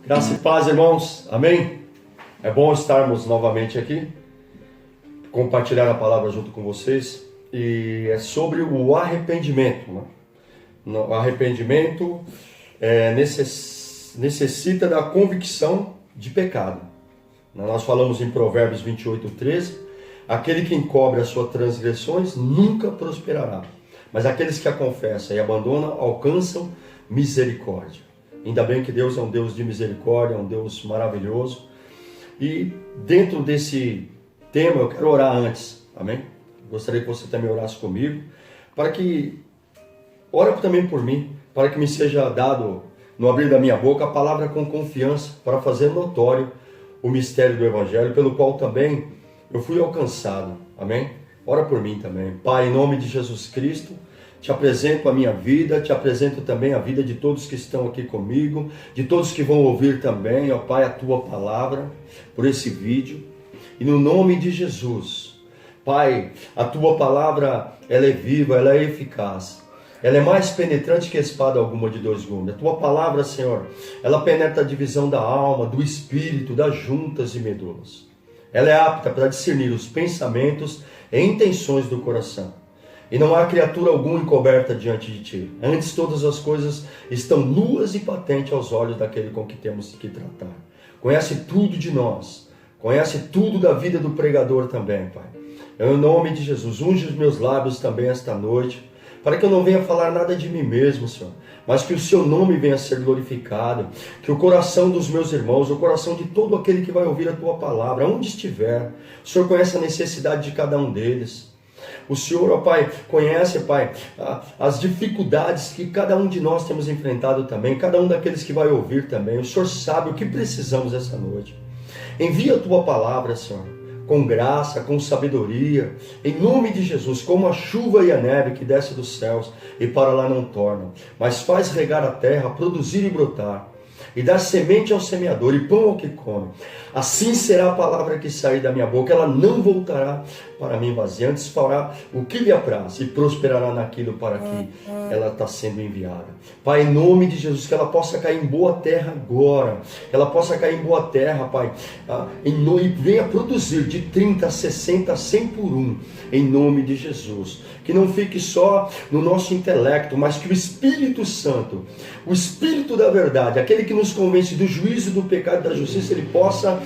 Graça e paz, irmãos. Amém? É bom estarmos novamente aqui, compartilhar a palavra junto com vocês. E é sobre o arrependimento. Né? O arrependimento necessita da convicção de pecado. Nós falamos em Provérbios 28:13. Aquele que encobre as suas transgressões nunca prosperará. Mas aqueles que a confessam e abandonam alcançam misericórdia. Ainda bem que Deus é um Deus de misericórdia, é um Deus maravilhoso. E dentro desse tema eu quero orar antes, amém? Gostaria que você também orasse comigo, ora também por mim, para que me seja dado, no abrir da minha boca, a palavra com confiança, para fazer notório o mistério do Evangelho, pelo qual também eu fui alcançado, amém? Ora por mim também. Pai, em nome de Jesus Cristo, te apresento a minha vida, te apresento também a vida de todos que estão aqui comigo, de todos que vão ouvir também, ó Pai, a tua palavra, por esse vídeo. E no nome de Jesus, Pai, a tua palavra, ela é viva, ela é eficaz. Ela é mais penetrante que espada alguma de dois gumes. A tua palavra, Senhor, ela penetra a divisão da alma, do espírito, das juntas e medulas. Ela é apta para discernir os pensamentos e intenções do coração. E não há criatura alguma encoberta diante de ti. Antes todas as coisas estão nuas e patentes aos olhos daquele com que temos que tratar. Conhece tudo de nós. Conhece tudo da vida do pregador também, Pai. Em nome de Jesus, unge os meus lábios também esta noite, para que eu não venha falar nada de mim mesmo, Senhor, mas que o seu nome venha a ser glorificado, que o coração dos meus irmãos, o coração de todo aquele que vai ouvir a tua palavra, onde estiver, o Senhor conhece a necessidade de cada um deles. O Senhor, ó Pai, conhece, Pai, as dificuldades que cada um de nós temos enfrentado também, cada um daqueles que vai ouvir também. O Senhor sabe o que precisamos essa noite. Envia a tua palavra, Senhor, com graça, com sabedoria, em nome de Jesus, como a chuva e a neve que desce dos céus e para lá não tornam, mas faz regar a terra, produzir e brotar, e dar semente ao semeador e pão ao que come. Assim será a palavra que sair da minha boca, ela não voltará para mim vazia, antes fará o que lhe apraz e prosperará naquilo para que ela está sendo enviada. Pai, em nome de Jesus, que ela possa cair em boa terra agora, que ela possa cair em boa terra, Pai, e venha produzir de 30, 60, 100 por um, em nome de Jesus. Que não fique só no nosso intelecto, mas que o Espírito Santo, o Espírito da verdade, aquele que nos convence do juízo, do pecado e da justiça, ele possa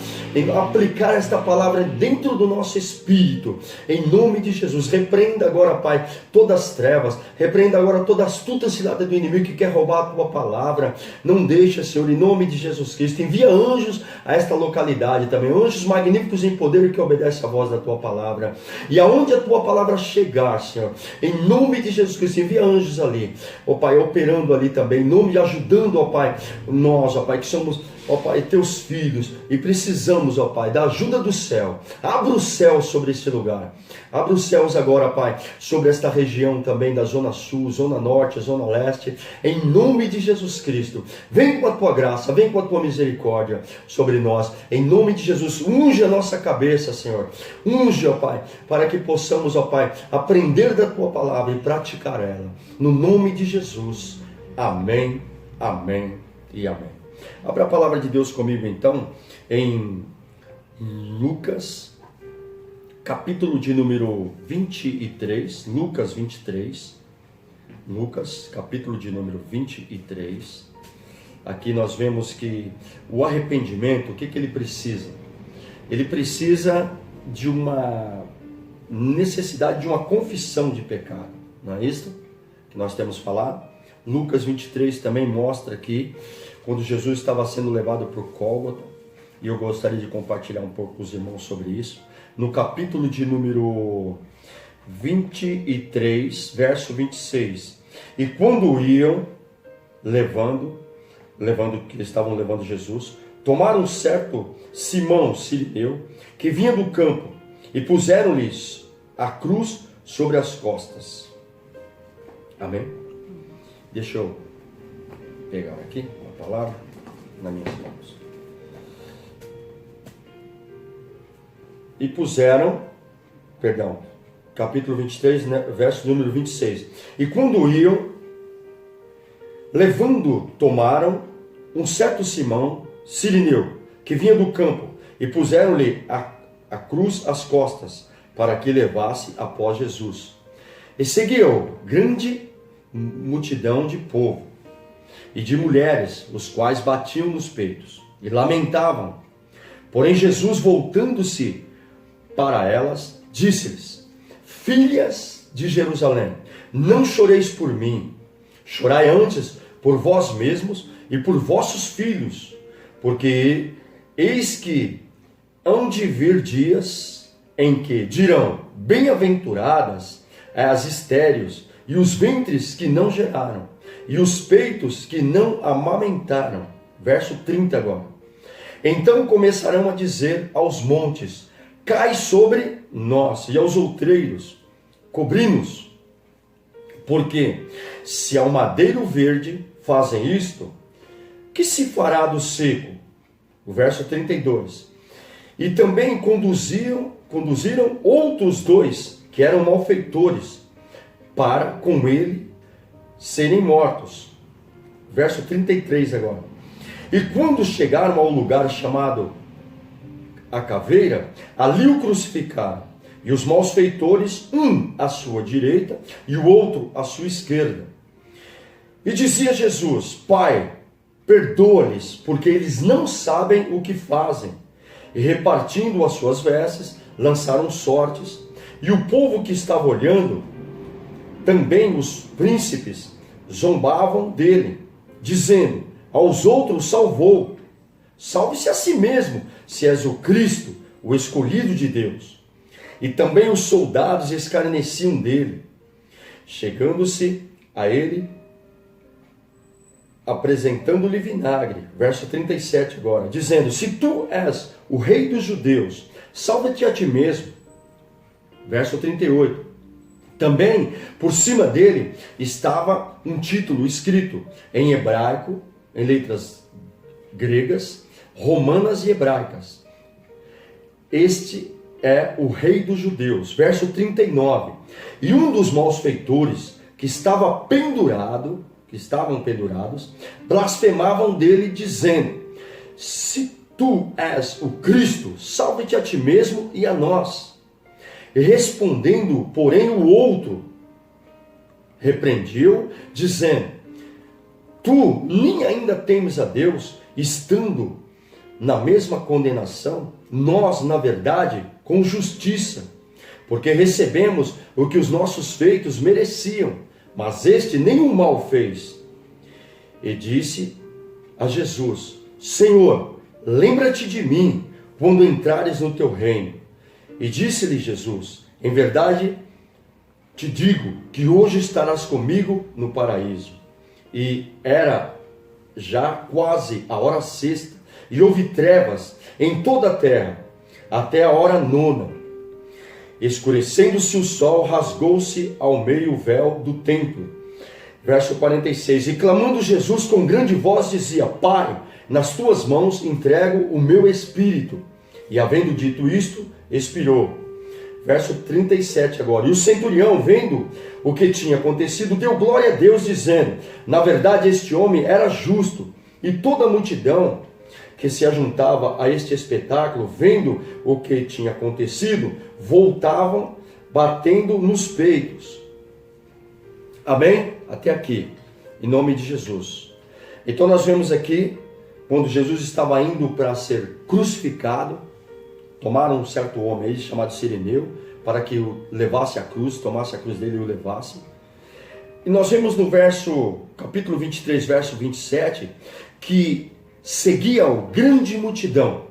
aplicar esta palavra dentro do nosso espírito, em nome de Jesus. Repreenda agora, Pai, todas as trevas, repreenda agora toda a astuta cilada do inimigo que quer roubar a tua palavra. Não deixa, Senhor, em nome de Jesus Cristo. Envia anjos a esta localidade também, anjos magníficos em poder que obedecem a voz da tua palavra. E aonde a tua palavra chegar, Senhor, em nome de Jesus Cristo, envia anjos ali, ó Pai, operando ali também, em nome de ajudando, ó Pai, nós, ó Pai, que somos, ó Pai, teus filhos, e precisamos, ó Pai, da ajuda do céu. Abra o céu sobre este lugar. Abra os céus agora, Pai, sobre esta região também da Zona Sul, Zona Norte, Zona Leste, em nome de Jesus Cristo. Vem com a tua graça, vem com a tua misericórdia sobre nós, em nome de Jesus. Unge a nossa cabeça, Senhor. Unge, ó Pai, para que possamos, ó Pai, aprender da tua palavra e praticar ela. No nome de Jesus. Amém, amém e amém. Abra a palavra de Deus comigo então, em Lucas, capítulo de número 23, Lucas 23, Lucas, capítulo de número 23. Aqui nós vemos que o arrependimento, o que ele precisa? Ele precisa de uma necessidade de uma confissão de pecado, não é isso que nós temos falado? Lucas 23 também mostra aqui, quando Jesus estava sendo levado para o Gólgota, e eu gostaria de compartilhar um pouco com os irmãos sobre isso, no capítulo de número 23, verso 26. E quando iam que estavam levando Jesus, tomaram um certo Simão Cirineu, que vinha do campo, e puseram-lhes a cruz sobre as costas. Amém? Deixa eu pegar aqui a palavra nas minhas mãos. E puseram, capítulo 23, verso número 26. E quando iam, tomaram um certo Simão Cirineu, que vinha do campo, e puseram-lhe a cruz às costas, para que levasse após Jesus. E seguiu grande multidão de povo e de mulheres, os quais batiam nos peitos e lamentavam. Porém Jesus, voltando-se para elas, disse-lhes: filhas de Jerusalém, não choreis por mim, chorai antes por vós mesmos e por vossos filhos, porque eis que hão de vir dias em que dirão: bem-aventuradas as estéreis e os ventres que não geraram, e os peitos que não amamentaram. Verso 30 agora. Então começarão a dizer aos montes: cai sobre nós, e aos outreiros: cobri-nos. Porque se ao madeiro verde fazem isto, que se fará do seco? O verso 32. E também conduziram outros dois, que eram malfeitores, para com ele serem mortos. Verso 33 agora. E quando chegaram ao lugar chamado a Caveira, ali o crucificaram, e os malfeitores, um à sua direita e o outro à sua esquerda. E dizia Jesus: Pai, perdoa-lhes, porque eles não sabem o que fazem. E repartindo as suas vestes, lançaram sortes, e o povo que estava olhando, também os príncipes, zombavam dele, dizendo: aos outros salvou, salve-se a si mesmo, se és o Cristo, o escolhido de Deus. E também os soldados escarneciam dele. Chegando-se a ele, apresentando-lhe vinagre, verso 37 agora, dizendo: se tu és o rei dos judeus, salva-te a ti mesmo. Verso 38. Também por cima dele estava um título escrito em hebraico, em letras gregas, romanas e hebraicas: este é o rei dos judeus. Verso 39. E um dos malfeitores que estavam pendurados, blasfemavam dele, dizendo: se tu és o Cristo, salve-te a ti mesmo e a nós. E respondendo, porém, o outro repreendeu, dizendo: tu nem ainda temes a Deus, estando na mesma condenação? Nós, na verdade, com justiça, porque recebemos o que os nossos feitos mereciam, mas este nenhum mal fez. E disse a Jesus: Senhor, lembra-te de mim quando entrares no teu reino. E disse-lhe Jesus: em verdade te digo que hoje estarás comigo no paraíso. E era já quase a hora sexta, e houve trevas em toda a terra, até a hora nona. Escurecendo-se o sol, rasgou-se ao meio o véu do templo. Verso 46. E clamando Jesus com grande voz dizia: Pai, nas tuas mãos entrego o meu espírito. E havendo dito isto, expirou. Verso 37 agora. E o centurião, vendo o que tinha acontecido, deu glória a Deus, dizendo: na verdade este homem era justo. E toda a multidão que se ajuntava a este espetáculo, vendo o que tinha acontecido, voltavam batendo nos peitos. Amém? Até aqui, em nome de Jesus. Então nós vemos aqui, quando Jesus estava indo para ser crucificado, tomaram um certo homem aí, chamado Cirineu, para que o levasse a cruz, tomasse a cruz dele e o levasse. E nós vemos no capítulo 23, verso 27, que seguia a grande multidão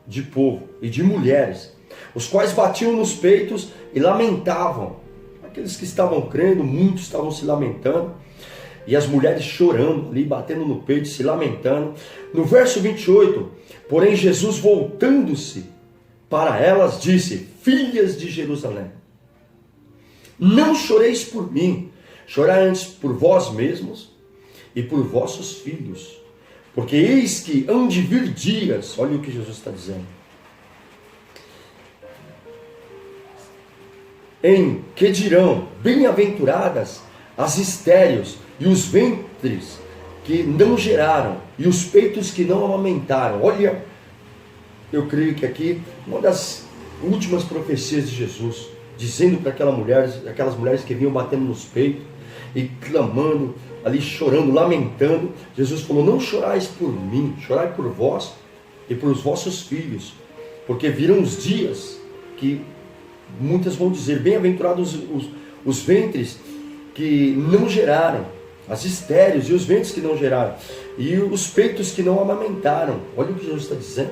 de povo e de mulheres, os quais batiam nos peitos e lamentavam. Aqueles que estavam crendo, muitos estavam se lamentando, e as mulheres chorando ali, batendo no peito, se lamentando. No verso 28, porém Jesus, voltando-se para elas, disse: filhas de Jerusalém, não choreis por mim, chorai antes por vós mesmos e por vossos filhos, porque eis que hão de vir dias, olha o que Jesus está dizendo, em que dirão: bem-aventuradas as estéreis e os ventres que não geraram e os peitos que não amamentaram. Olha, eu creio que aqui uma das últimas profecias de Jesus, dizendo para aquelas mulheres que vinham batendo nos peitos e clamando, ali chorando, lamentando, Jesus falou: não chorais por mim, chorai por vós e por os vossos filhos, porque virão os dias que muitas vão dizer: bem-aventurados os ventres que não geraram, as estéreis e os ventres que não geraram, e os peitos que não amamentaram. Olha o que Jesus está dizendo.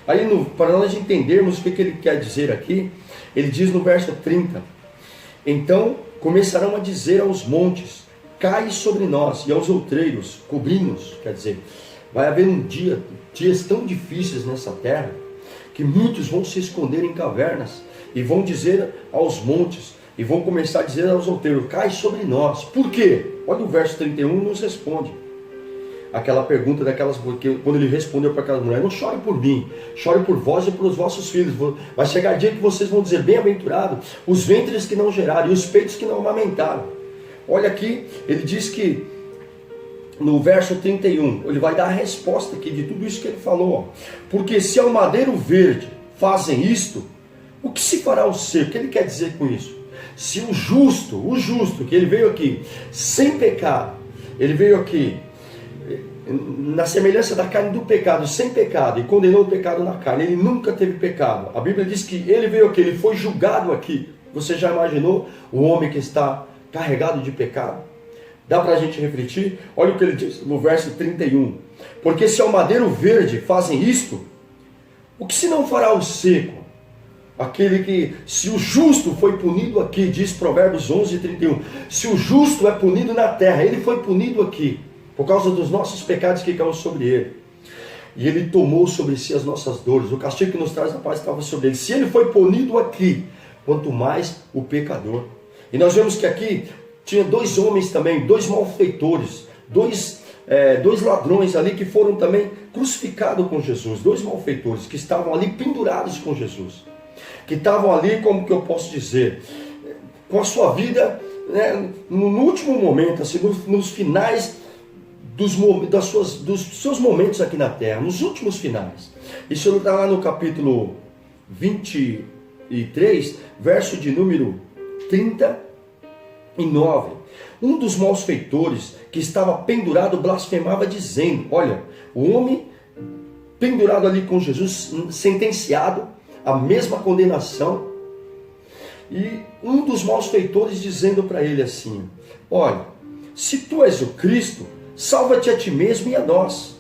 Aí, para nós entendermos o que ele quer dizer aqui, ele diz no verso 30, então começarão a dizer aos montes: cai sobre nós, e aos outreiros, cobri-nos. Quer dizer, vai haver dias tão difíceis nessa terra, que muitos vão se esconder em cavernas, e vão dizer aos montes, e vão começar a dizer aos outreiros: cai sobre nós. Por quê? Olha o verso 31, nos responde aquela pergunta daquelas, porque quando ele respondeu para aquelas mulheres: não chore por mim, chore por vós e por os vossos filhos. Vai chegar dia que vocês vão dizer: bem-aventurado os ventres que não geraram e os peitos que não amamentaram. Olha aqui, ele diz que no verso 31, ele vai dar a resposta aqui de tudo isso que ele falou, ó. Porque se ao madeiro verde fazem isto, o que se fará ao seco? O que ele quer dizer com isso? Se o justo, que ele veio aqui sem pecado, ele veio aqui na semelhança da carne do pecado, sem pecado, e condenou o pecado na carne, ele nunca teve pecado. A Bíblia diz que ele veio aqui, ele foi julgado aqui. Você já imaginou o homem que está carregado de pecado? Dá para a gente refletir? Olha o que ele diz no verso 31. Porque se ao madeiro verde fazem isto, o que se não fará o seco? Aquele que, se o justo foi punido aqui, diz Provérbios 11:31, se o justo é punido na terra, ele foi punido aqui, por causa dos nossos pecados que caiu sobre ele. E ele tomou sobre si as nossas dores, o castigo que nos traz a paz estava sobre ele. Se ele foi punido aqui, quanto mais o pecador. E nós vemos que aqui tinha dois homens também, dois malfeitores, dois ladrões ali que foram também crucificados com Jesus, dois malfeitores que estavam ali pendurados com Jesus, que estavam ali, como que eu posso dizer, com a sua vida, né, no último momento, assim, nos finais dos seus momentos aqui na terra, nos últimos finais. Isso está lá no capítulo 23, verso de número 39. Um dos malfeitores que estava pendurado blasfemava dizendo, olha, o homem pendurado ali com Jesus, sentenciado à mesma condenação, e um dos malfeitores dizendo para ele assim: olha, se tu és o Cristo, salva-te a ti mesmo e a nós.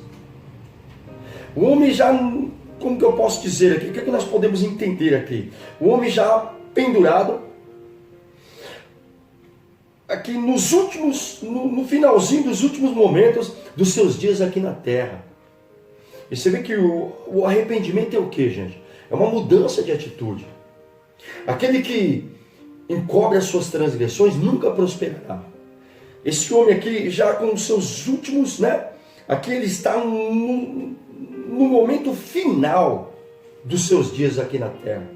O homem já, como que eu posso dizer aqui, o que é que nós podemos entender aqui? O homem já pendurado, aqui nos últimos, no finalzinho dos últimos momentos dos seus dias aqui na terra. E você vê que o arrependimento é o que, gente? É uma mudança de atitude. Aquele que encobre as suas transgressões nunca prosperará. Esse homem aqui já com os seus últimos, né? Aqui ele está no momento final dos seus dias aqui na terra.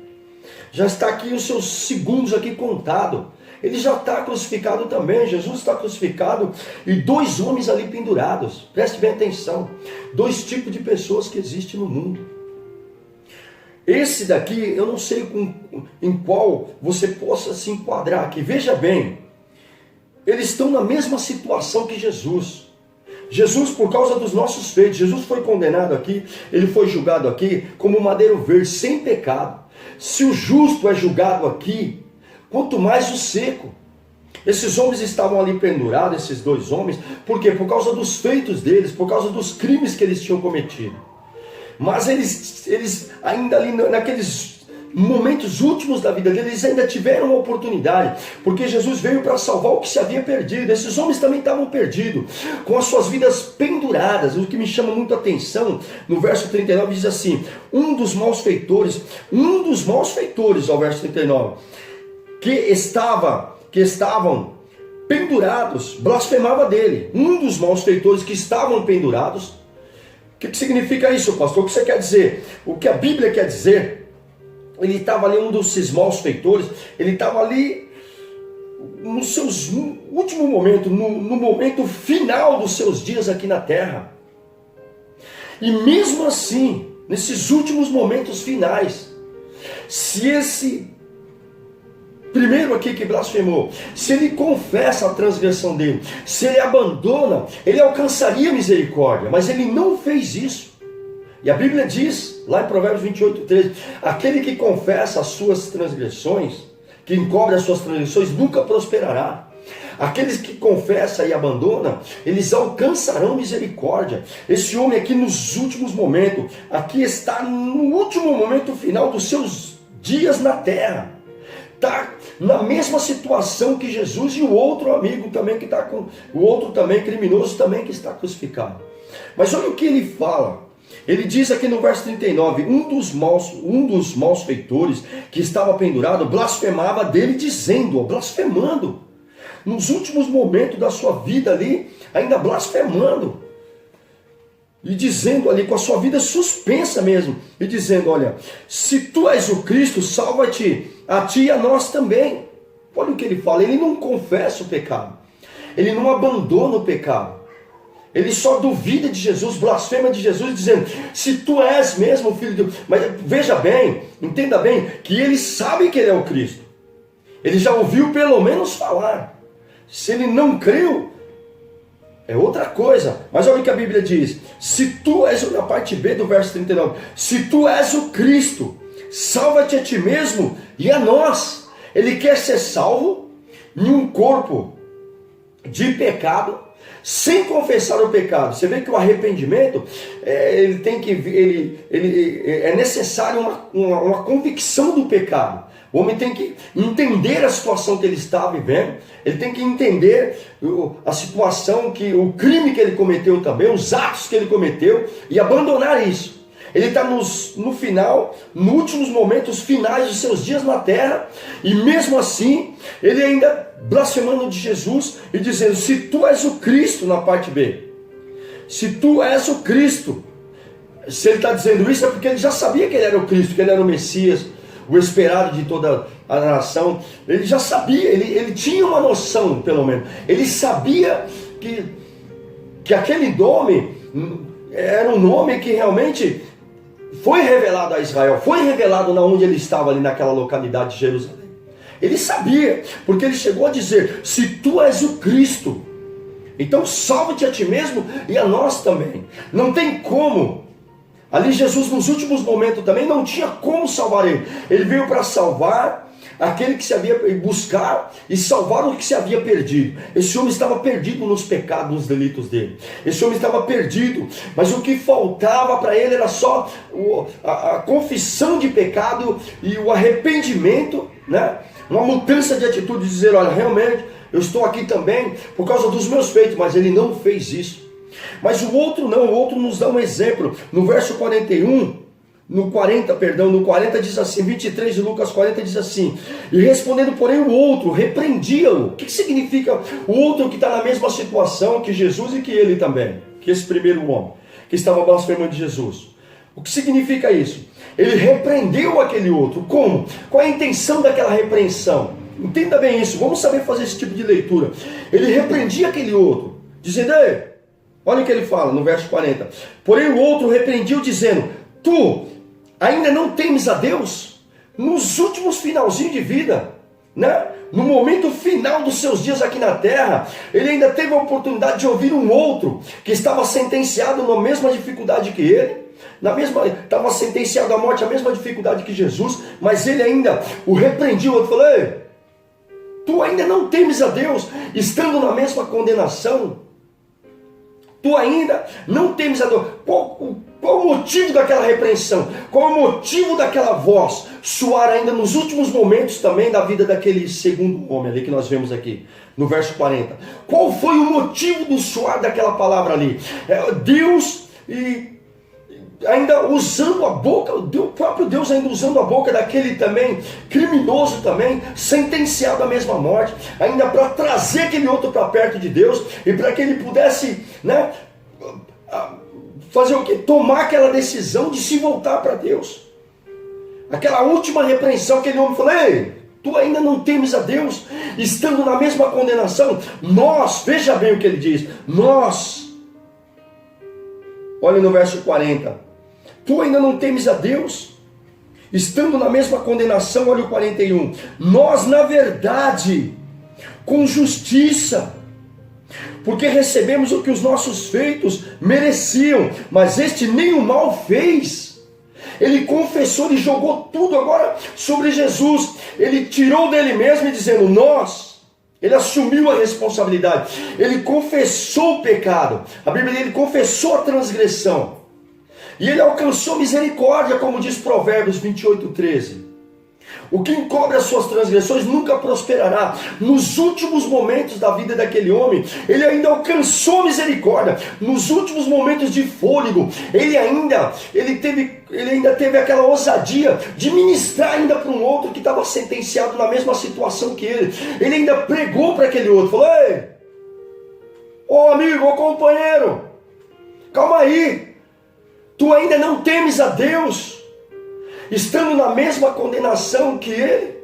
Já está aqui os seus segundos aqui contados. Ele já está crucificado também, Jesus está crucificado e dois homens ali pendurados. Preste bem atenção, dois tipos de pessoas que existem no mundo. Esse daqui, eu não sei em qual você possa se enquadrar aqui. Veja bem, eles estão na mesma situação que Jesus. Jesus, por causa dos nossos feitos, Jesus foi condenado aqui, ele foi julgado aqui como um madeiro verde, sem pecado. Se o justo é julgado aqui, quanto mais o seco. Esses homens estavam ali pendurados, esses dois homens, por quê? Por causa dos feitos deles, por causa dos crimes que eles tinham cometido. Mas eles ainda ali naqueles momentos últimos da vida deles, eles ainda tiveram uma oportunidade, porque Jesus veio para salvar o que se havia perdido. Esses homens também estavam perdidos, com as suas vidas penduradas. O que me chama muito a atenção, no verso 39 diz assim, um dos malfeitores, ao verso 39, que estavam pendurados, blasfemava dele. Um dos malfeitores que estavam pendurados. O que significa isso, pastor? O que você quer dizer? O que a Bíblia quer dizer? Ele estava ali, um desses malfeitores, ele estava ali no último momento, no momento final dos seus dias aqui na terra. E mesmo assim, nesses últimos momentos finais, se esse primeiro aqui que blasfemou, se ele confessa a transgressão dele, se ele abandona, ele alcançaria misericórdia, mas ele não fez isso. E a Bíblia diz, lá em Provérbios 28:13, aquele que confessa as suas transgressões, que encobre as suas transgressões, nunca prosperará. Aqueles que confessam e abandonam, eles alcançarão misericórdia. Esse homem aqui nos últimos momentos, aqui está no último momento final dos seus dias na terra. Está na mesma situação que Jesus e o outro amigo também que está com, o outro também criminoso também que está crucificado. Mas olha o que ele fala. Ele diz aqui no verso 39, um dos malfeitores que estava pendurado blasfemava dele dizendo, blasfemando, nos últimos momentos da sua vida ali, ainda blasfemando, e dizendo ali, com a sua vida suspensa mesmo, e dizendo, olha, se tu és o Cristo, salva-te, a ti e a nós também. Olha o que ele fala, ele não confessa o pecado, ele não abandona o pecado, ele só duvida de Jesus, blasfema de Jesus, dizendo, se tu és mesmo o Filho de Deus. Mas veja bem, entenda bem, que ele sabe que ele é o Cristo, ele já ouviu pelo menos falar. Se ele não creu, é outra coisa. Mas olha o que a Bíblia diz, se tu és, na parte B do verso 39, se tu és o Cristo, salva-te a ti mesmo e a nós. Ele quer ser salvo em um corpo de pecado, sem confessar o pecado. Você vê que o arrependimento, é necessário uma convicção do pecado. O homem tem que entender a situação que ele está vivendo, ele tem que entender a situação, o crime que ele cometeu também, os atos que ele cometeu, e abandonar isso. Ele está no final, nos últimos momentos finais dos seus dias na terra, e mesmo assim, ele ainda blasfemando de Jesus e dizendo, se tu és o Cristo, na parte B, se tu és o Cristo, se ele está dizendo isso é porque ele já sabia que ele era o Cristo, que ele era o Messias, o esperado de toda a nação. Ele já sabia, ele tinha uma noção, pelo menos, ele sabia que aquele nome era um nome que realmente foi revelado a Israel, foi revelado na onde ele estava ali naquela localidade de Jerusalém. Ele sabia, porque ele chegou a dizer, se tu és o Cristo, então salva-te a ti mesmo e a nós também. Não tem como. Ali Jesus nos últimos momentos também não tinha como salvar ele. Ele veio para salvar aquele que se havia, buscar e salvar o que se havia perdido. Esse homem estava perdido nos pecados, nos delitos dele. Esse homem estava perdido, mas o que faltava para ele era só a confissão de pecado e o arrependimento, né? Uma mudança de atitude, de dizer, olha, realmente eu estou aqui também por causa dos meus feitos, mas ele não fez isso. Mas o outro não, o outro nos dá um exemplo. No verso 41, no 40 diz assim, 23 de Lucas 40 diz assim, e respondendo porém o outro, repreendia-o. O que significa o outro que está na mesma situação que Jesus e que ele também, que esse primeiro homem, que estava blasfemando de Jesus? O que significa isso? Ele repreendeu aquele outro. Como? Qual é a intenção daquela repreensão? Entenda bem isso, vamos saber fazer esse tipo de leitura. Ele repreendia aquele outro, dizendo, ei, olha o que ele fala no verso 40. Porém o outro repreendiu dizendo, tu ainda não temes a Deus? Nos últimos finalzinhos de vida, né? No momento final dos seus dias aqui na terra, ele ainda teve a oportunidade de ouvir um outro que estava sentenciado na mesma dificuldade que ele, estava sentenciado à morte, a mesma dificuldade que Jesus, mas ele ainda o repreendiu. O outro falou, ei, tu ainda não temes a Deus, estando na mesma condenação? Tu ainda não temes a Deus? Qual o motivo daquela repreensão? Qual o motivo daquela voz soar ainda nos últimos momentos também da vida daquele segundo homem ali que nós vemos aqui, no verso 40? Qual foi o motivo do soar daquela palavra ali? Deus ainda usando a boca, o próprio Deus ainda usando a boca daquele também criminoso também, sentenciado à mesma morte, ainda para trazer aquele outro para perto de Deus, e para que ele pudesse, né, fazer o quê? Tomar aquela decisão de se voltar para Deus. Aquela última repreensão, aquele homem falou, ei, Tu ainda não temes a Deus, estando na mesma condenação? Nós, veja bem o que ele diz, nós, olha no verso 40, tu ainda não temes a Deus, estando na mesma condenação, olha o 41, nós na verdade, com justiça, porque recebemos o que os nossos feitos mereciam, mas este nem o mal fez. Ele confessou, ele jogou tudo agora sobre Jesus. Ele tirou dele mesmo e dizendo, nós, ele assumiu a responsabilidade. Ele confessou o pecado. A Bíblia diz, ele confessou a transgressão. E ele alcançou misericórdia, como diz Provérbios 28:13. O que encobre as suas transgressões nunca prosperará. Nos últimos momentos da vida daquele homem, ele ainda alcançou misericórdia. Nos últimos momentos de fôlego, ele ainda teve aquela ousadia de ministrar ainda para um outro que estava sentenciado na mesma situação que ele. Ele ainda pregou para aquele outro, falou, ei, ô amigo, ô companheiro, calma aí, tu ainda não temes a Deus, estando na mesma condenação que ele?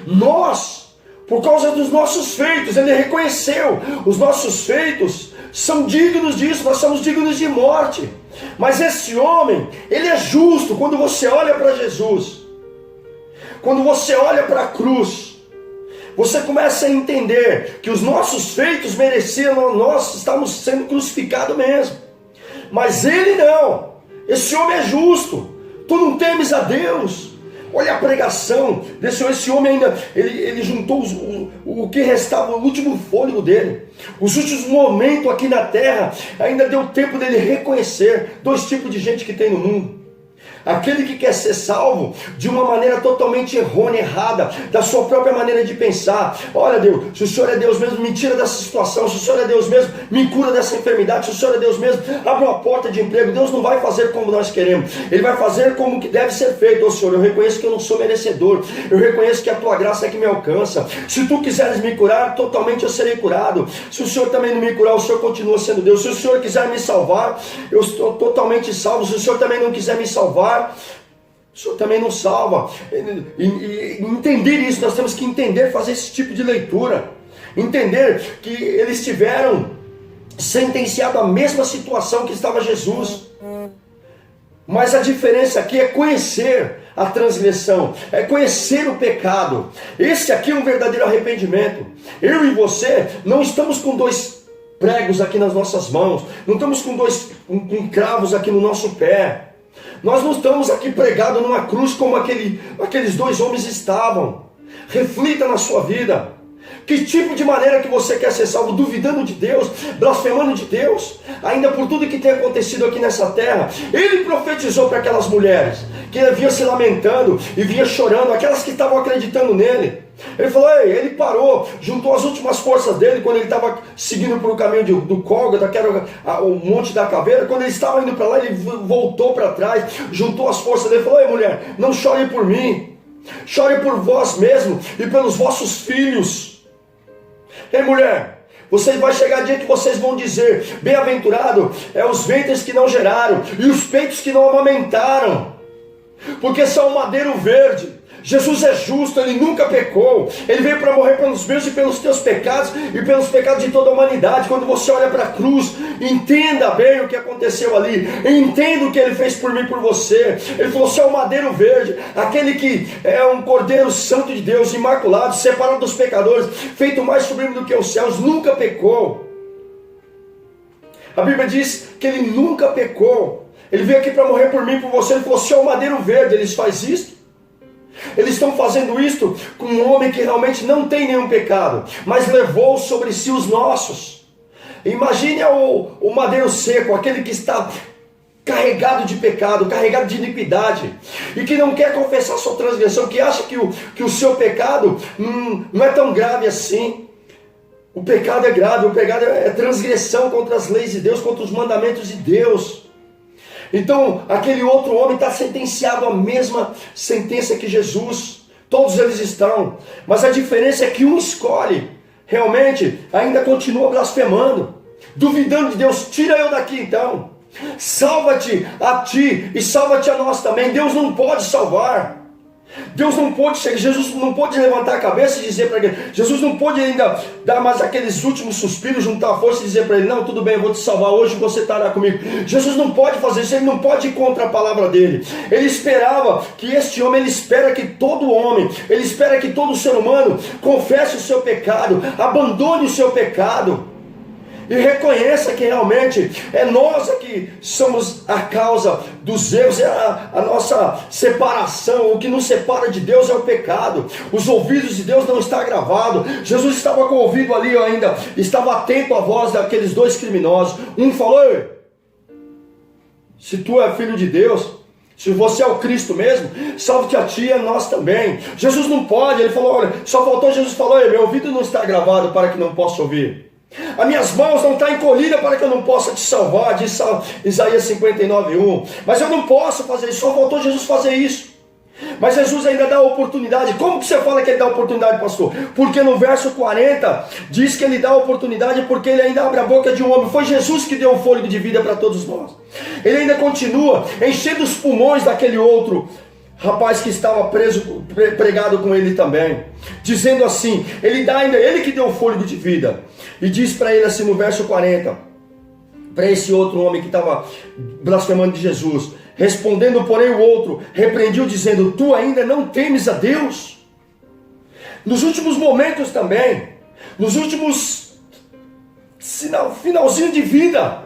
Nós, por causa dos nossos feitos, ele reconheceu, os nossos feitos são dignos disso, nós somos dignos de morte. Mas esse homem, ele é justo. Quando você olha para Jesus, quando você olha para a cruz, você começa a entender que os nossos feitos mereciam, nós estamos sendo crucificados mesmo. Mas ele não, esse homem é justo. Tu não temes a Deus? Olha a pregação desse homem. Esse homem ainda, ele juntou o que restava, o último fôlego dele, os últimos momentos aqui na terra, ainda deu tempo dele reconhecer dois tipos de gente que tem no mundo. Aquele que quer ser salvo de uma maneira totalmente errônea, errada, da sua própria maneira de pensar. Olha Deus, se o Senhor é Deus mesmo, me tira dessa situação. Se o Senhor é Deus mesmo, me cura dessa enfermidade. Se o Senhor é Deus mesmo, abre uma porta de emprego. Deus não vai fazer como nós queremos, Ele vai fazer como que deve ser feito. Ô Senhor, eu reconheço que eu não sou merecedor, eu reconheço que a Tua graça é que me alcança. Se Tu quiseres me curar, totalmente eu serei curado. Se o Senhor também não me curar, o Senhor continua sendo Deus. Se o Senhor quiser me salvar, eu estou totalmente salvo. Se o Senhor também não quiser me salvar, o Senhor também não salva. E entender isso, nós temos que entender, fazer esse tipo de leitura, entender que eles tiveram sentenciado a mesma situação que estava Jesus, mas a diferença aqui é conhecer a transgressão, é conhecer o pecado. Esse aqui é um verdadeiro arrependimento. Eu e você não estamos com dois pregos aqui nas nossas mãos, não estamos com cravos aqui no nosso pé. Nós não estamos aqui pregados numa cruz como aqueles dois homens estavam. Reflita na sua vida. Que tipo de maneira que você quer ser salvo? Duvidando de Deus, blasfemando de Deus, ainda por tudo que tem acontecido aqui nessa terra. Ele profetizou para aquelas mulheres que vinham se lamentando e vinham chorando, aquelas que estavam acreditando nele. Ele falou, ele parou, juntou as últimas forças dele quando ele estava seguindo por o caminho do Gólgota, que era o Monte da Caveira. Quando ele estava indo para lá, ele voltou para trás, juntou as forças dele e falou, mulher, não chore por mim, chore por vós mesmo e pelos vossos filhos. Ei mulher, vocês vai chegar dia que vocês vão dizer, bem-aventurado é os ventres que não geraram e os peitos que não amamentaram, porque são o madeiro verde. Jesus é justo, Ele nunca pecou. Ele veio para morrer pelos meus e pelos teus pecados e pelos pecados de toda a humanidade. Quando você olha para a cruz, entenda bem o que aconteceu ali, entenda o que Ele fez por mim e por você. Ele falou, você é o madeiro verde, aquele que é um cordeiro santo de Deus, imaculado, separado dos pecadores, feito mais sublime do que os céus, nunca pecou. A Bíblia diz que Ele nunca pecou. Ele veio aqui para morrer por mim e por você. Ele falou, você é o madeiro verde. Eles fazem isso? Eles estão fazendo isto com um homem que realmente não tem nenhum pecado, mas levou sobre si os nossos. Imagine o madeiro seco, aquele que está carregado de pecado, carregado de iniquidade, e que não quer confessar sua transgressão, que acha que o seu pecado não é tão grave assim. O pecado é grave, o pecado é transgressão contra as leis de Deus, contra os mandamentos de Deus. Então, aquele outro homem está sentenciado à mesma sentença que Jesus. Todos eles estão. Mas a diferença é que um escolhe, realmente, ainda continua blasfemando, duvidando de Deus. Tira eu daqui então. Salva-te a ti e salva-te a nós também. Deus não pode salvar. Deus não pôde chegar, Jesus não pôde levantar a cabeça e dizer para ele, Jesus não pôde ainda dar mais aqueles últimos suspiros, juntar a força e dizer para ele, não, tudo bem, eu vou te salvar, hoje você estará comigo. Jesus não pode fazer isso, ele não pode ir contra a palavra dele. Ele esperava que este homem, ele espera que todo homem, ele espera que todo ser humano confesse o seu pecado, abandone o seu pecado e reconheça que realmente é nós que somos a causa dos erros, é a nossa separação. O que nos separa de Deus é o pecado. Os ouvidos de Deus não estão gravados. Jesus estava com o ouvido ali ainda, estava atento à voz daqueles dois criminosos. Um falou, se tu é filho de Deus, se você é o Cristo mesmo, salve-te a ti e a nós também. Jesus não pode, ele falou, olha, só faltou Jesus falou, meu ouvido não está gravado para que não possa ouvir. As minhas mãos não estão encolhidas para que eu não possa te salvar, diz Isaías 59:1. Mas eu não posso fazer isso, só faltou Jesus fazer isso. Mas Jesus ainda dá a oportunidade. Como que você fala que ele dá a oportunidade, pastor? Porque no verso 40 diz que ele dá a oportunidade porque ele ainda abre a boca de um homem. Foi Jesus que deu o fôlego de vida para todos nós. Ele ainda continua enchendo os pulmões daquele outro rapaz que estava pregado com ele também, dizendo assim, ele dá ainda, ele que deu o fôlego de vida, e diz para ele assim no verso 40, para esse outro homem que estava blasfemando de Jesus, respondendo porém o outro, repreendiu dizendo, tu ainda não temes a Deus? Nos últimos momentos também, nos últimos finalzinho de vida,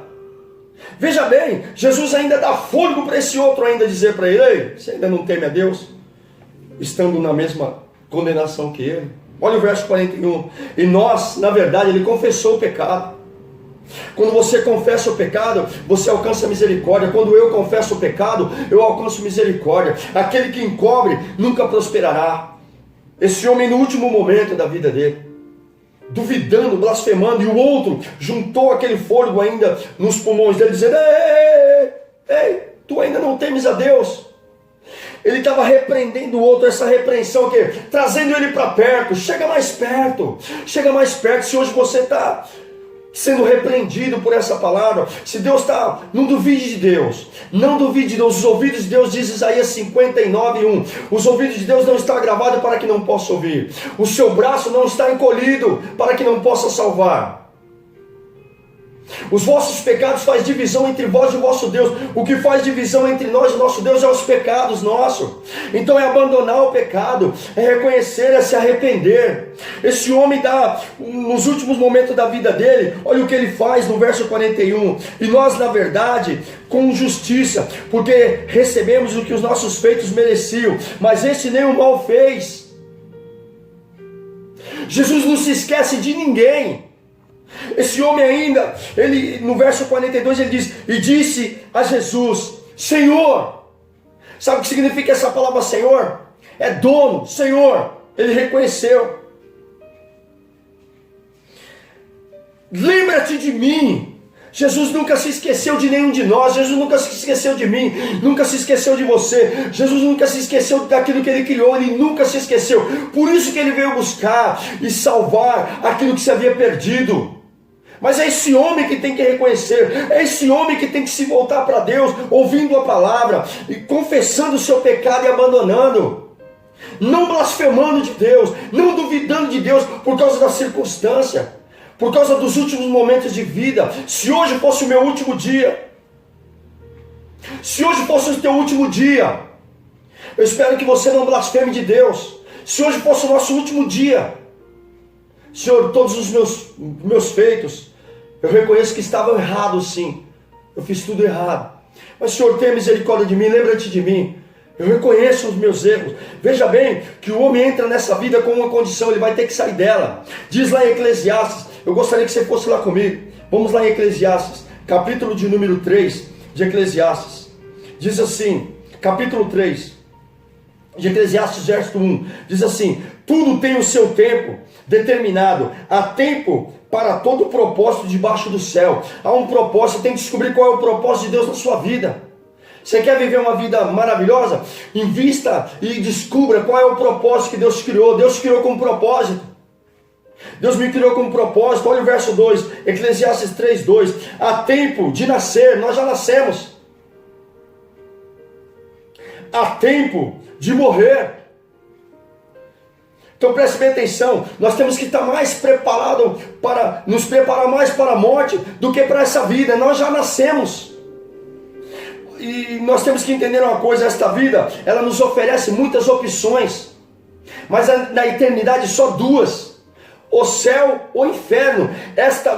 veja bem, Jesus ainda dá fôlego para esse outro ainda dizer para ele, ei, você ainda não teme a Deus? Estando na mesma condenação que ele. Olha o verso 41. E nós, na verdade, ele confessou o pecado. Quando você confessa o pecado, você alcança misericórdia. Quando eu confesso o pecado, eu alcanço misericórdia. Aquele que encobre nunca prosperará. Esse homem no último momento da vida dele, duvidando, blasfemando, e o outro juntou aquele fôlego ainda nos pulmões dele, dizendo, ei, tu ainda não temes a Deus? Ele estava repreendendo o outro, essa repreensão aqui, trazendo ele para perto, chega mais perto, se hoje você está sendo repreendido por essa palavra, se Deus está, não duvide de Deus, os ouvidos de Deus, diz Isaías 59:1, os ouvidos de Deus não estão gravados para que não possa ouvir, o seu braço não está encolhido para que não possa salvar. Os vossos pecados faz divisão entre vós e o vosso Deus. O que faz divisão entre nós e o nosso Deus é os pecados nossos. Então é abandonar o pecado, é reconhecer, é se arrepender. Esse homem dá, nos últimos momentos da vida dele, olha o que ele faz no verso 41. E nós, na verdade, com justiça, porque recebemos o que os nossos feitos mereciam, mas esse nem o mal fez. Jesus não se esquece de ninguém. Esse homem ainda, ele no verso 42 ele diz, e disse a Jesus, Senhor. Sabe o que significa essa palavra Senhor? É dono, Senhor. Ele reconheceu. Lembra-te de mim. Jesus nunca se esqueceu de nenhum de nós. Jesus nunca se esqueceu de mim, nunca se esqueceu de você. Jesus nunca se esqueceu daquilo que ele criou. Ele nunca se esqueceu. Por isso que ele veio buscar e salvar aquilo que se havia perdido. Mas é esse homem que tem que reconhecer, é esse homem que tem que se voltar para Deus, ouvindo a palavra, e confessando o seu pecado e abandonando, não blasfemando de Deus, não duvidando de Deus por causa da circunstância, por causa dos últimos momentos de vida. Se hoje fosse o meu último dia, se hoje fosse o teu último dia, eu espero que você não blasfeme de Deus. Se hoje fosse o nosso último dia, Senhor, todos os meus feitos, eu reconheço que estavam errados sim, eu fiz tudo errado, mas Senhor, tenha misericórdia de mim, lembra-te de mim, eu reconheço os meus erros. Veja bem, que o homem entra nessa vida com uma condição, ele vai ter que sair dela. Diz lá em Eclesiastes, eu gostaria que você fosse lá comigo, vamos lá em Eclesiastes, capítulo de número 3, de Eclesiastes, diz assim, capítulo 3, de Eclesiastes, verso 1, diz assim, tudo tem o seu tempo determinado, há tempo para todo propósito debaixo do céu. Há um propósito, tem que descobrir qual é o propósito de Deus na sua vida. Você quer viver uma vida maravilhosa? Invista e descubra qual é o propósito que Deus criou. Deus criou com um propósito. Deus me criou com um propósito. Olha o verso 2, Eclesiastes 3:2. Há tempo de nascer, nós já nascemos. Há tempo de morrer, Então preste bem atenção, nós temos que estar mais preparados para nos preparar mais para a morte do que para essa vida. Nós já nascemos. E nós temos que entender uma coisa, esta vida, ela nos oferece muitas opções, mas na eternidade só duas: o céu ou o inferno.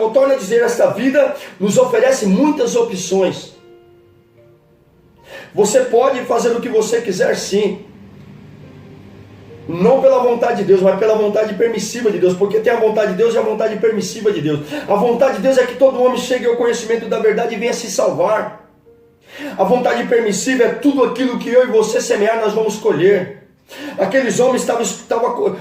Eu torno a dizer, esta vida nos oferece muitas opções. Você pode fazer o que você quiser, sim, não pela vontade de Deus, mas pela vontade permissiva de Deus, porque tem a vontade de Deus e a vontade permissiva de Deus. A vontade de Deus é que todo homem chegue ao conhecimento da verdade e venha se salvar. A vontade permissiva é tudo aquilo que eu e você semear, nós vamos colher. Aqueles homens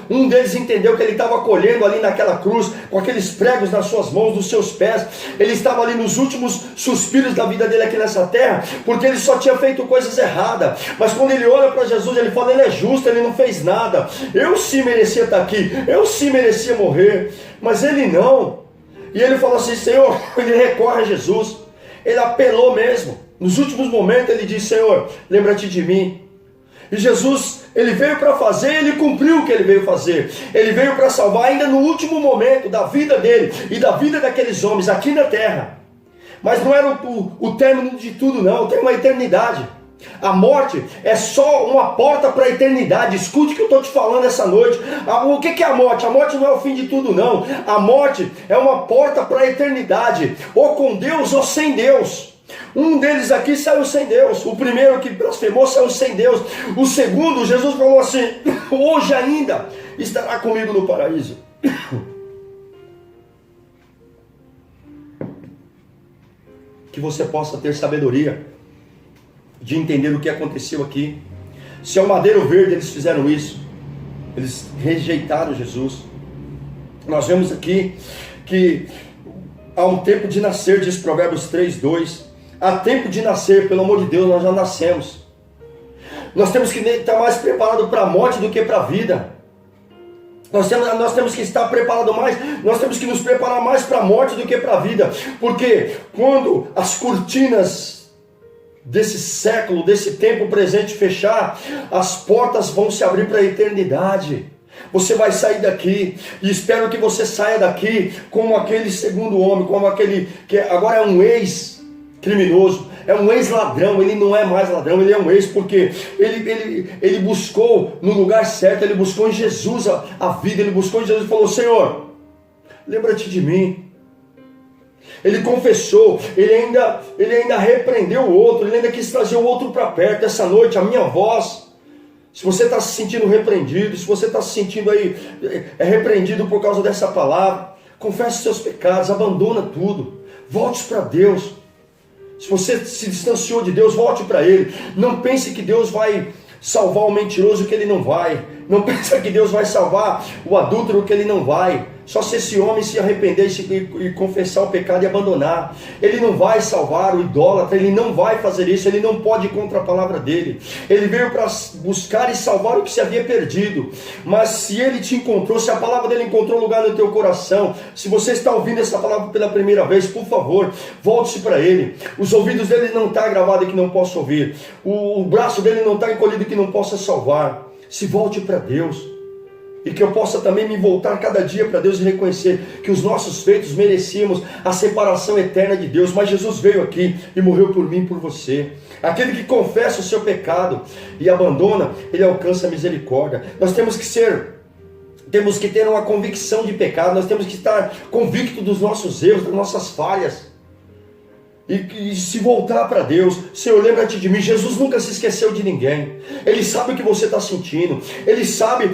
um deles entendeu que ele estava colhendo ali naquela cruz, com aqueles pregos nas suas mãos, nos seus pés. Ele estava ali nos últimos suspiros da vida dele aqui nessa terra, porque ele só tinha feito coisas erradas. Mas quando ele olha para Jesus, ele fala: ele é justo, ele não fez nada. Eu sim merecia estar aqui, eu sim merecia morrer, mas ele não. E ele fala assim: Senhor, ele recorre a Jesus, ele apelou mesmo. Nos últimos momentos ele diz: Senhor, lembra-te de mim. E Jesus, ele veio para fazer, ele cumpriu o que ele veio fazer. Ele veio para salvar ainda no último momento da vida dele e da vida daqueles homens aqui na terra. Mas não era o término de tudo, não. Tem uma eternidade. A morte é só uma porta para a eternidade. Escute o que eu estou te falando essa noite. O que é a morte? A morte não é o fim de tudo, não. A morte é uma porta para a eternidade, ou com Deus ou sem Deus. Um deles aqui saiu sem Deus. O primeiro que blasfemou saiu sem Deus. O segundo, Jesus falou assim: hoje ainda estará comigo no paraíso. Que você possa ter sabedoria de entender o que aconteceu aqui. Se ao Madeiro Verde eles fizeram isso, eles rejeitaram Jesus. Nós vemos aqui que há um tempo de nascer, diz Provérbios 3:2. Há tempo de nascer, pelo amor de Deus, nós já nascemos. Nós temos que estar mais preparados para a morte do que para a vida. Nós temos que estar preparados mais, nós temos que nos preparar mais para a morte do que para a vida. Porque quando as cortinas desse século, desse tempo presente fechar, as portas vão se abrir para a eternidade. Você vai sair daqui, e espero que você saia daqui como aquele segundo homem, como aquele que agora é um ex-criminoso, é um ex-ladrão. Ele não é mais ladrão, ele é um ex, porque ele buscou no lugar certo, ele buscou em Jesus a vida, ele buscou em Jesus e falou: Senhor, lembra-te de mim. Ele confessou, ele ainda repreendeu o outro, ele ainda quis trazer o outro para perto. Essa noite, a minha voz, se você está se sentindo repreendido, se você está se sentindo aí repreendido por causa dessa palavra, confesse seus pecados, abandona tudo, volte para Deus. Se você se distanciou de Deus, volte para Ele. Não pense que Deus vai salvar o mentiroso, que Ele não vai. Não pense que Deus vai salvar o adúltero, que Ele não vai. Só se esse homem se arrepender e confessar o pecado e abandonar. Ele não vai salvar o idólatra, ele não vai fazer isso, ele não pode ir contra a palavra dele. Ele veio para buscar e salvar o que se havia perdido. Mas se ele te encontrou, se a palavra dele encontrou lugar no teu coração, se você está ouvindo essa palavra pela primeira vez, por favor, volte-se para ele. Os ouvidos dele não estão gravados que não possa ouvir. O braço dele não está encolhido que não possa salvar. Se volte para Deus. E que eu possa também me voltar cada dia para Deus e reconhecer que os nossos feitos merecíamos a separação eterna de Deus, mas Jesus veio aqui e morreu por mim e por você. Aquele que confessa o seu pecado e abandona, ele alcança a misericórdia. Nós temos que ter uma convicção de pecado, nós temos que estar convictos dos nossos erros, das nossas falhas. E se voltar para Deus. Senhor, lembra-te de mim. Jesus nunca se esqueceu de ninguém. Ele sabe o que você está sentindo. Ele sabe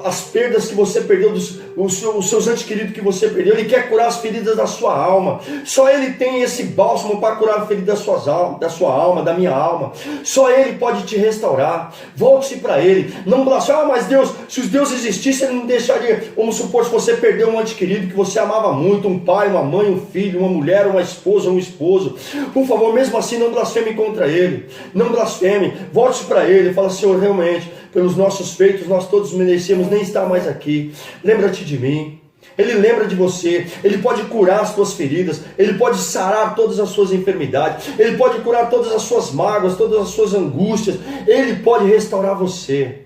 as perdas que você perdeu, os seus entes queridos que você perdeu. Ele quer curar as feridas da sua alma. Só Ele tem esse bálsamo para curar a ferida da sua alma, da minha alma. Só Ele pode te restaurar. Volte-se para Ele. Não blasfeme, mas Deus, se os Deus existisse, Ele não deixaria. Vamos supor, se você perdeu um ente querido que você amava muito, um pai, uma mãe, um filho, uma mulher, uma esposa, um esposo. Por favor, mesmo assim, não blasfeme contra Ele. Não blasfeme. Volte para Ele e fala: Senhor, realmente, pelos nossos feitos, nós todos merecemos nem estar mais aqui. Lembra-te de mim. Ele lembra de você. Ele pode curar as tuas feridas. Ele pode sarar todas as suas enfermidades. Ele pode curar todas as suas mágoas, todas as suas angústias. Ele pode restaurar você.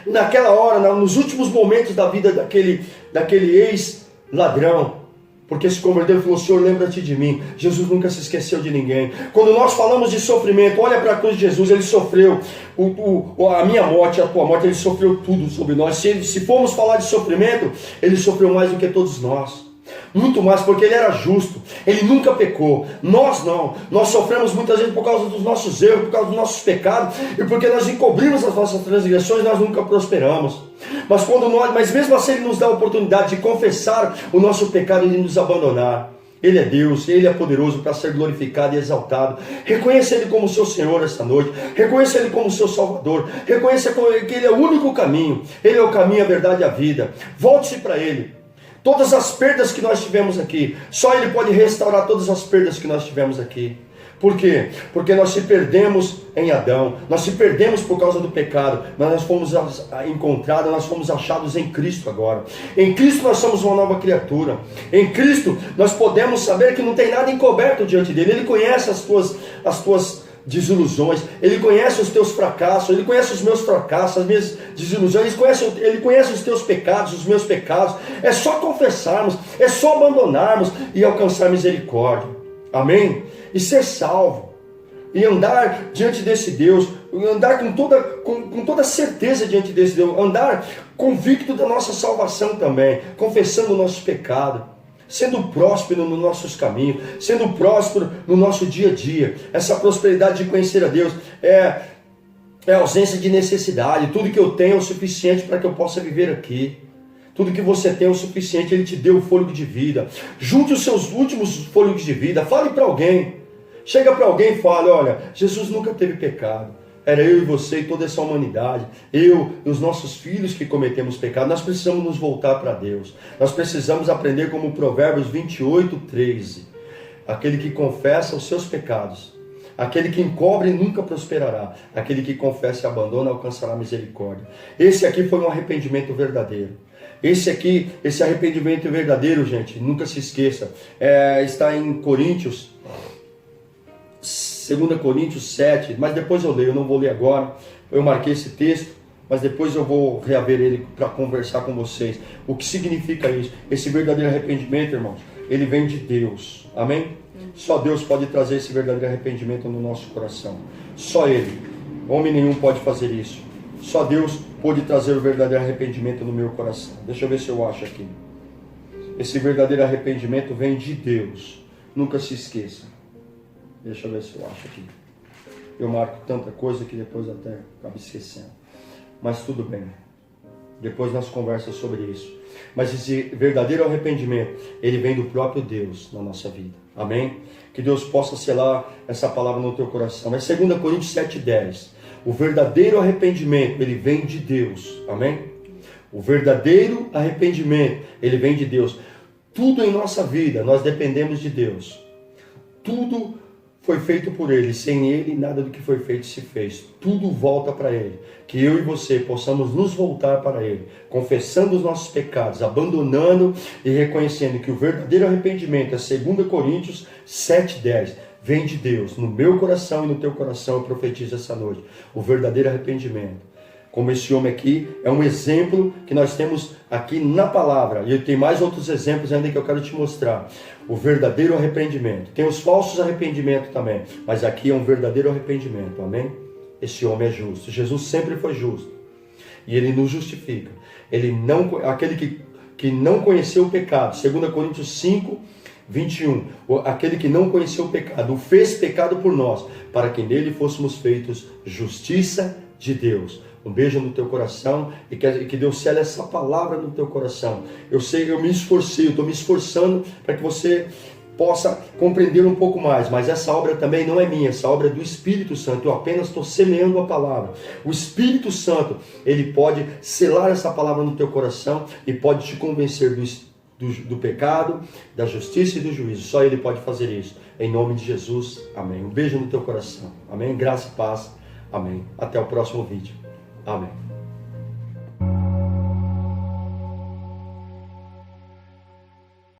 naquela hora, nos últimos momentos da vida daquele ex-ladrão, porque se converteu e falou: Senhor, lembra-te de mim. Jesus nunca se esqueceu de ninguém. Quando nós falamos de sofrimento, olha para a cruz de Jesus, ele sofreu a minha morte, a tua morte, ele sofreu tudo sobre nós. Se formos falar de sofrimento, ele sofreu mais do que todos nós. Muito mais, porque ele era justo, ele nunca pecou. Nós não, nós sofremos muitas vezes por causa dos nossos erros, por causa dos nossos pecados, e porque nós encobrimos as nossas transgressões, nós nunca prosperamos. Mas mesmo assim ele nos dá a oportunidade de confessar o nosso pecado e de nos abandonar. Ele é Deus, Ele é poderoso para ser glorificado e exaltado. Reconheça Ele como seu Senhor esta noite. Reconheça Ele como seu Salvador. Reconheça que Ele é o único caminho. Ele é o caminho, a verdade e a vida. Volte-se para Ele. Todas as perdas que nós tivemos aqui, só Ele pode restaurar todas as perdas que nós tivemos aqui. Por quê? Porque nós se perdemos em Adão, nós se perdemos por causa do pecado, mas nós fomos encontrados, nós fomos achados em Cristo agora. Em Cristo nós somos uma nova criatura. Em Cristo nós podemos saber que não tem nada encoberto diante dele. Ele conhece as tuas desilusões, Ele conhece os teus fracassos, Ele conhece os meus fracassos, as minhas desilusões, Ele conhece os teus pecados, os meus pecados. É só confessarmos, é só abandonarmos e alcançar misericórdia. Amém? E ser salvo, e andar diante desse Deus, andar com toda certeza diante desse Deus, andar convicto da nossa salvação também, confessando o nosso pecado, sendo próspero nos nossos caminhos, sendo próspero no nosso dia a dia. Essa prosperidade de conhecer a Deus é ausência de necessidade. Tudo que eu tenho é o suficiente para que eu possa viver aqui. Tudo que você tem é o suficiente, Ele te deu o fôlego de vida. Junte os seus últimos fôlegos de vida, fale para alguém. Chega para alguém e fale: olha, Jesus nunca teve pecado. Era eu e você e toda essa humanidade, eu e os nossos filhos que cometemos pecado. Nós precisamos nos voltar para Deus. Nós precisamos aprender como Provérbios 28:13. Aquele que confessa os seus pecados, aquele que encobre nunca prosperará, aquele que confessa e abandona alcançará misericórdia. Esse aqui foi um arrependimento verdadeiro. Esse arrependimento verdadeiro, gente, nunca se esqueça, está em Coríntios, 2 Coríntios 7, mas depois eu leio, eu não vou ler agora. Eu marquei esse texto, mas depois eu vou reaver ele para conversar com vocês. O que significa isso? Esse verdadeiro arrependimento, irmãos, ele vem de Deus. Amém? Só Deus pode trazer esse verdadeiro arrependimento no nosso coração. Só Ele. Homem nenhum pode fazer isso. Só Deus pode trazer o verdadeiro arrependimento no meu coração. Deixa eu ver se eu acho aqui. Esse verdadeiro arrependimento vem de Deus. Nunca se esqueça. Deixa eu ver se eu acho aqui. Eu marco tanta coisa que depois até acabo esquecendo. Mas tudo bem. Depois nós conversamos sobre isso. Mas esse verdadeiro arrependimento, ele vem do próprio Deus na nossa vida. Amém? Que Deus possa selar essa palavra no teu coração. É 2 Coríntios 7:10. O verdadeiro arrependimento, ele vem de Deus. Amém? O verdadeiro arrependimento, ele vem de Deus. Tudo em nossa vida, nós dependemos de Deus. Tudo foi feito por Ele. Sem Ele, nada do que foi feito se fez. Tudo volta para Ele. Que eu e você possamos nos voltar para Ele, confessando os nossos pecados, abandonando e reconhecendo que o verdadeiro arrependimento é 2 Coríntios 7:10. Vem de Deus. No meu coração e no teu coração eu profetizo essa noite. O verdadeiro arrependimento. Como esse homem aqui é um exemplo que nós temos aqui na palavra. E tem mais outros exemplos ainda que eu quero te mostrar. O verdadeiro arrependimento. Tem os falsos arrependimentos também. Mas aqui é um verdadeiro arrependimento. Amém? Esse homem é justo. Jesus sempre foi justo. E Ele nos justifica. Aquele que não conheceu o pecado. 2 Coríntios 5:21. Aquele que não conheceu o pecado, o fez pecado por nós, para que nele fôssemos feitos justiça de Deus. Um beijo no teu coração e que Deus cele essa palavra no teu coração. Eu me esforcei, eu estou me esforçando para que você possa compreender um pouco mais, mas essa obra também não é minha, essa obra é do Espírito Santo. Eu apenas estou semeando a palavra. O Espírito Santo, ele pode selar essa palavra no teu coração e pode te convencer do pecado, da justiça e do juízo. Só Ele pode fazer isso. Em nome de Jesus, amém. Um beijo no teu coração. Amém. Graça e paz. Amém. Até o próximo vídeo. Amém.